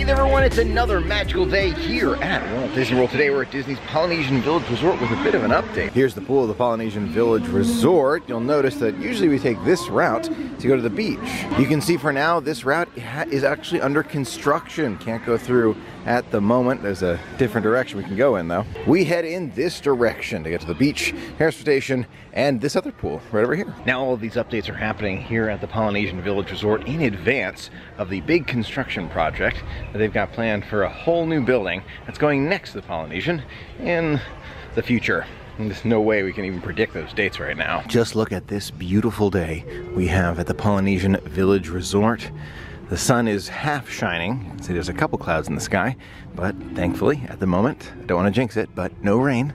there everyone, it's another magical day here at Walt Disney World. Today we're at Disney's Polynesian Village Resort with a bit of an update. Here's the pool of the Polynesian Village Resort. You'll notice that usually we take this route to go to the beach. You can see for now this route is actually under construction. Can't go through at the moment. There's a different direction we can go in though. We head in this direction to get to the beach, hairspray station, and this other pool right over here. Now all of these updates are happening here at the Polynesian Village Resort in advance of the big construction project that they've got planned for a whole new building that's going next to the Polynesian in the future. And there's no way we can even predict those dates right now. Just look at this beautiful day we have at the Polynesian Village Resort. The sun is half shining. You can see there's a couple clouds in the sky, but thankfully at the moment, I don't want to jinx it, but no rain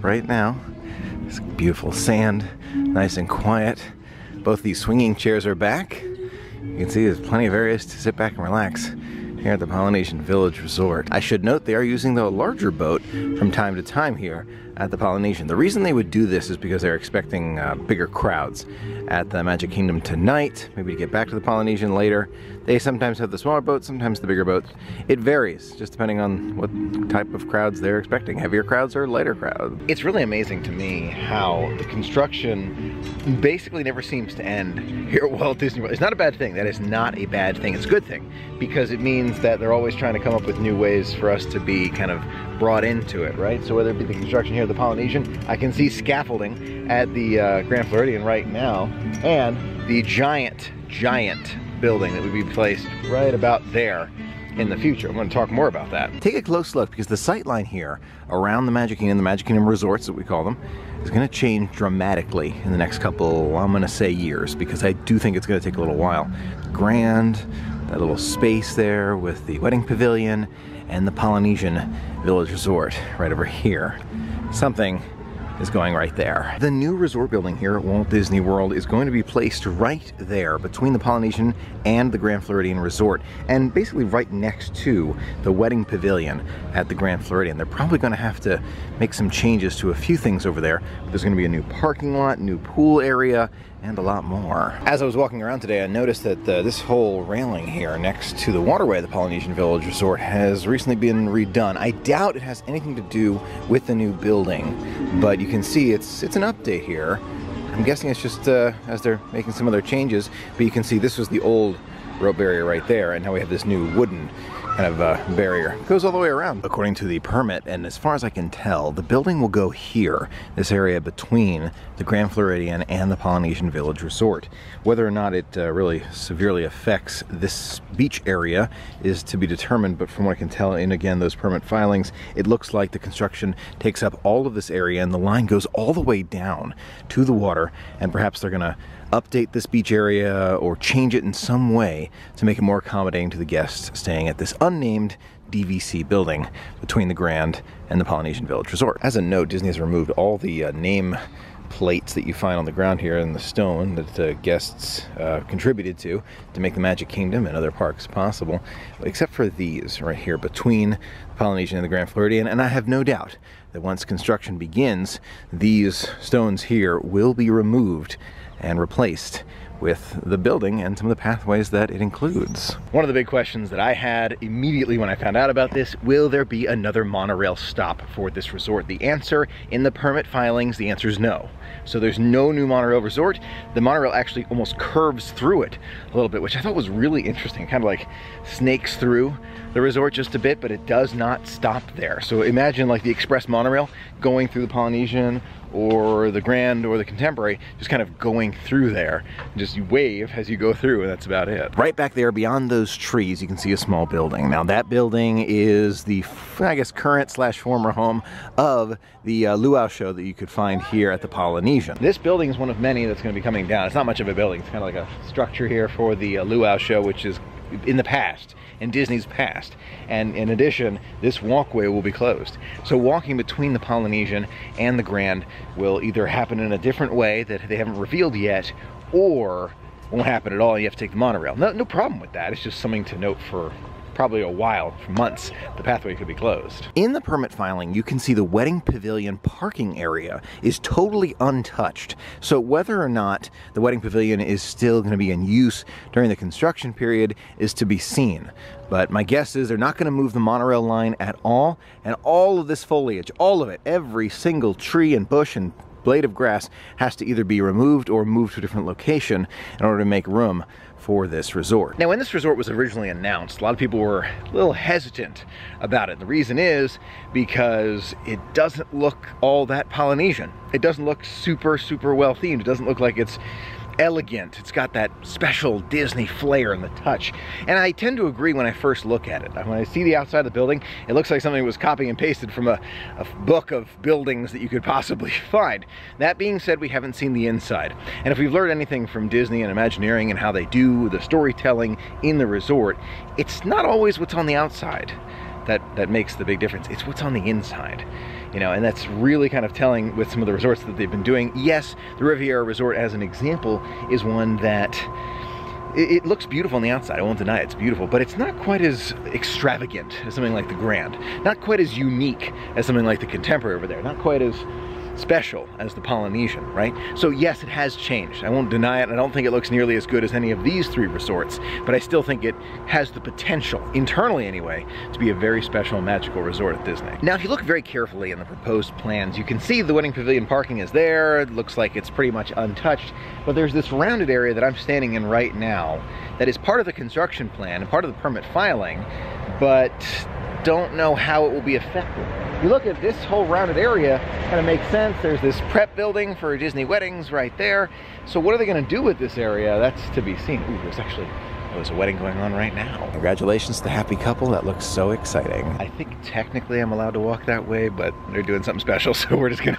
right now. It's beautiful sand, nice and quiet. Both these swinging chairs are back. You can see there's plenty of areas to sit back and relax here at the Polynesian Village Resort. I should note they are using the larger boat from time to time here at the Polynesian. The reason they would do this is because they're expecting bigger crowds at the Magic Kingdom tonight, maybe to get back to the Polynesian later. They sometimes have the smaller boats, sometimes the bigger boats. It varies, just depending on what type of crowds they're expecting, heavier crowds or lighter crowds. It's really amazing to me how the construction basically never seems to end here at Walt Disney World. It's not a bad thing. That is not a bad thing. It's a good thing, because it means that they're always trying to come up with new ways for us to be kind of brought into it, right? So whether it be the construction here at the Polynesian, I can see scaffolding at the Grand Floridian right now, and the giant building that would be placed right about there in the future. I'm going to talk more about that. Take a close look, because the sight line here around the Magic Kingdom resorts that we call them, is going to change dramatically in the next couple, I'm going to say years, because I do think it's going to take a little while. Grand, that little space there with the wedding pavilion, and the Polynesian Village Resort right over here. Something is going right there. The new resort building here at Walt Disney World is going to be placed right there between the Polynesian and the Grand Floridian Resort, and basically right next to the wedding pavilion at the Grand Floridian. They're probably going to have to make some changes to a few things over there. There's going to be a new parking lot, new pool area, and a lot more. As I was walking around today, I noticed that this whole railing here next to the waterway of the Polynesian Village Resort has recently been redone. I doubt it has anything to do with the new building, but you can see it's an update here. I'm guessing it's just as they're making some other changes, but you can see this was the old rope barrier right there, and now we have this new wooden kind of barrier. It goes all the way around according to the permit, and as far as I can tell, the building will go here, this area between the Grand Floridian and the Polynesian Village Resort. Whether or not it really severely affects this beach area is to be determined, but from what I can tell in, again, those permit filings, it looks like the construction takes up all of this area and the line goes all the way down to the water, and perhaps they're gonna update this beach area or change it in some way to make it more accommodating to the guests staying at this unnamed DVC building between the Grand and the Polynesian Village Resort. As a note, Disney has removed all the name plates that you find on the ground here in the stone that guests contributed to make the Magic Kingdom and other parks possible, except for these right here between the Polynesian and the Grand Floridian. And I have no doubt that once construction begins, these stones here will be removed and replaced with the building and some of the pathways that it includes. One of the big questions that I had immediately when I found out about this, will there be another monorail stop for this resort? The answer in the permit filings, the answer is no. So there's no new monorail resort. The monorail actually almost curves through it a little bit, which I thought was really interesting. Kind of like snakes through the resort just a bit, but it does not stop there. So imagine like the express monorail going through the Polynesian or the Grand or the Contemporary, just kind of going through there. Just you wave as you go through, and that's about it. Right back there beyond those trees, you can see a small building. Now that building is the, I guess, current slash former home of the luau show that you could find here at the Polynesian. This building is one of many that's going to be coming down. It's not much of a building. It's kind of like a structure here for the luau show, which is in the past, in Disney's past. And in addition, this walkway will be closed. So walking between the Polynesian and the Grand will either happen in a different way that they haven't revealed yet, or won't happen at all. You have to take the monorail. No problem with that. It's just something to note for probably a while, for months, the pathway could be closed. In the permit filing, you can see the wedding pavilion parking area is totally untouched. So whether or not the wedding pavilion is still going to be in use during the construction period is to be seen. But my guess is they're not going to move the monorail line at all, and all of this foliage, all of it, every single tree and bush and blade of grass has to either be removed or moved to a different location in order to make room for this resort. Now, when this resort was originally announced, a lot of people were a little hesitant about it. The reason is because it doesn't look all that Polynesian. It doesn't look super well themed. It doesn't look like it's elegant. It's got that special Disney flair and the touch. And I tend to agree when I first look at it. When I see the outside of the building, it looks like something was copied and pasted from a book of buildings that you could possibly find. That being said, we haven't seen the inside. And if we've learned anything from Disney and Imagineering and how they do the storytelling in the resort, it's not always what's on the outside that makes the big difference. It's what's on the inside. You know, and that's really kind of telling with some of the resorts that they've been doing. Yes, the Riviera Resort, as an example, is one that it looks beautiful on the outside. I won't deny it's beautiful, but it's not quite as extravagant as something like the Grand. Not quite as unique as something like the Contemporary over there. Not quite as special as the Polynesian, right? So yes, it has changed. I won't deny it. I don't think it looks nearly as good as any of these three resorts, but I still think it has the potential, internally anyway, to be a very special magical resort at Disney. Now, if you look very carefully in the proposed plans, you can see the wedding pavilion parking is there. It looks like it's pretty much untouched, but there's this rounded area that I'm standing in right now that is part of the construction plan and part of the permit filing, but don't know how it will be affected. If you look at this whole rounded area, kind of makes sense. There's this prep building for Disney weddings right there. So what are they going to do with this area? That's to be seen. Ooh, there's a wedding going on right now. Congratulations to the happy couple. That looks so exciting. I think technically I'm allowed to walk that way, but they're doing something special, so we're gonna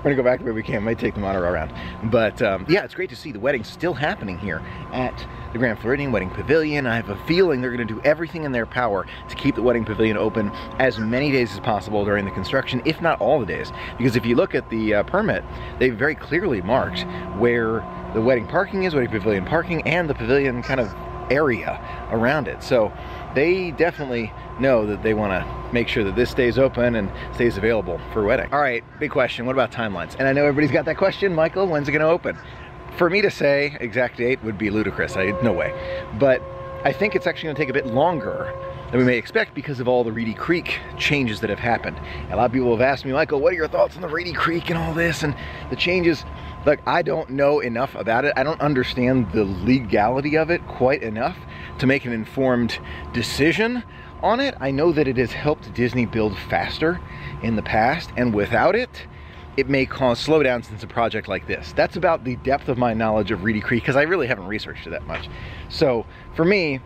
go back the way we can. Might take the monorail around. But yeah, it's great to see the wedding still happening here at the Grand Floridian Wedding Pavilion. I have a feeling they're going to do everything in their power to keep the wedding pavilion open as many days as possible during the construction, if not all the days. Because if you look at the permit, they very clearly marked where the wedding parking is, wedding pavilion parking, and the pavilion kind of area around it. So they definitely know that they want to make sure that this stays open and stays available for wedding. All right, big question. What about timelines? And I know everybody's got that question. Michael, when's it going to open? For me to say exact date would be ludicrous. No way. But I think it's actually going to take a bit longer than we may expect because of all the Reedy Creek changes that have happened. A lot of people have asked me, Michael, what are your thoughts on the Reedy Creek and all this and the changes? Look, I don't know enough about it. I don't understand the legality of it quite enough to make an informed decision on it. I know that it has helped Disney build faster in the past, and without it, it may cause slowdowns in a project like this. That's about the depth of my knowledge of Reedy Creek, because I really haven't researched it that much. So for me,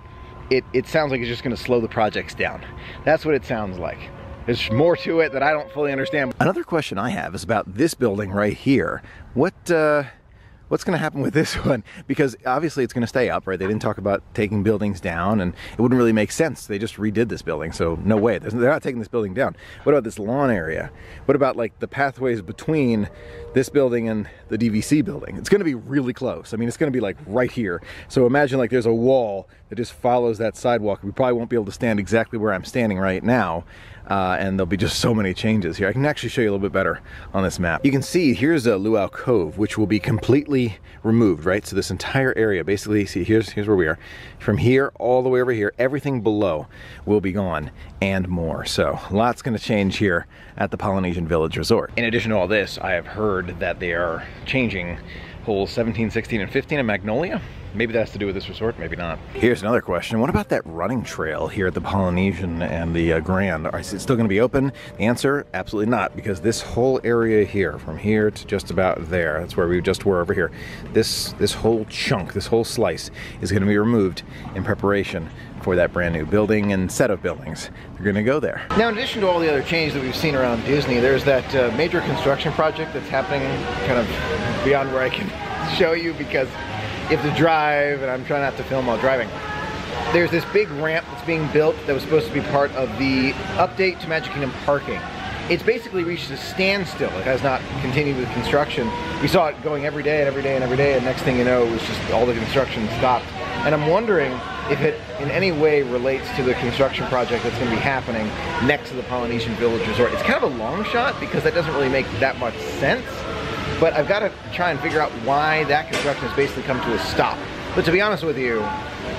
it sounds like it's just gonna slow the projects down. That's what it sounds like. There's more to it that I don't fully understand. Another question I have is about this building right here. What's going to happen with this one? Because obviously it's going to stay up, right? They didn't talk about taking buildings down, and it wouldn't really make sense. They just redid this building, so no way. They're not taking this building down. What about this lawn area? What about like the pathways between this building and the DVC building? It's going to be really close. I mean, it's going to be like right here. So imagine like there's a wall that just follows that sidewalk. We probably won't be able to stand exactly where I'm standing right now. And there'll be just so many changes here. I can actually show you a little bit better on this map. You can see here's a Luau Cove, which will be completely removed, right? So this entire area, basically, see, here's where we are. From here all the way over here, everything below will be gone and more. So lots going to change here at the Polynesian Village Resort. In addition to all this, I have heard that they are changing holes 17, 16, and 15 in Magnolia. Maybe that has to do with this resort, maybe not. Here's another question. What about that running trail here at the Polynesian and the Grand? Is it still going to be open? The answer, absolutely not, because this whole area here, from here to just about there, that's where we just were over here, this whole chunk, this whole slice is going to be removed in preparation for that brand new building and set of buildings. They're going to go there. Now, in addition to all the other changes that we've seen around Disney, there's that major construction project that's happening kind of beyond where I can show you, because you have to drive, and I'm trying not to film while driving. There's this big ramp that's being built that was supposed to be part of the update to Magic Kingdom parking. It's basically reached a standstill. It has not continued with construction. We saw it going every day and every day and every day, and next thing you know, it was just all the construction stopped. And I'm wondering if it in any way relates to the construction project that's going to be happening next to the Polynesian Village Resort. It's kind of a long shot because that doesn't really make that much sense, but I've got to try and figure out why that construction has basically come to a stop. But to be honest with you,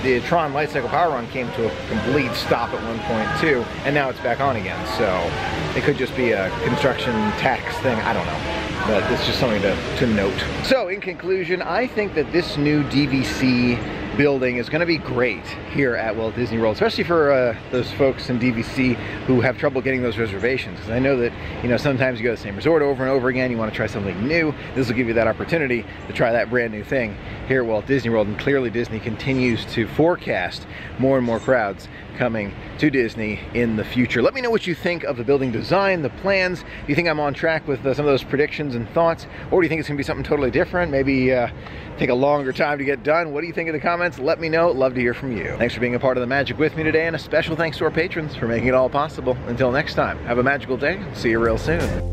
the Tron Light Cycle Power Run came to a complete stop at one point too, and now it's back on again. So it could just be a construction tax thing, I don't know. But it's just something to note. So in conclusion, I think that this new DVC building is going to be great here at Walt Disney World, especially for those folks in DVC who have trouble getting those reservations. Because I know that, you know, sometimes you go to the same resort over and over again, you want to try something new. This will give you that opportunity to try that brand new thing here at Walt Disney World. And clearly Disney continues to forecast more and more crowds coming to Disney in the future. Let me know what you think of the building design, the plans. Do you think I'm on track with some of those predictions and thoughts? Or do you think it's going to be something totally different? Maybe take a longer time to get done? What do you think in the comments? Let me know. Love to hear from you. Thanks for being a part of the magic with me today, and a special thanks to our patrons for making it all possible. Until next time, have a magical day. See you real soon.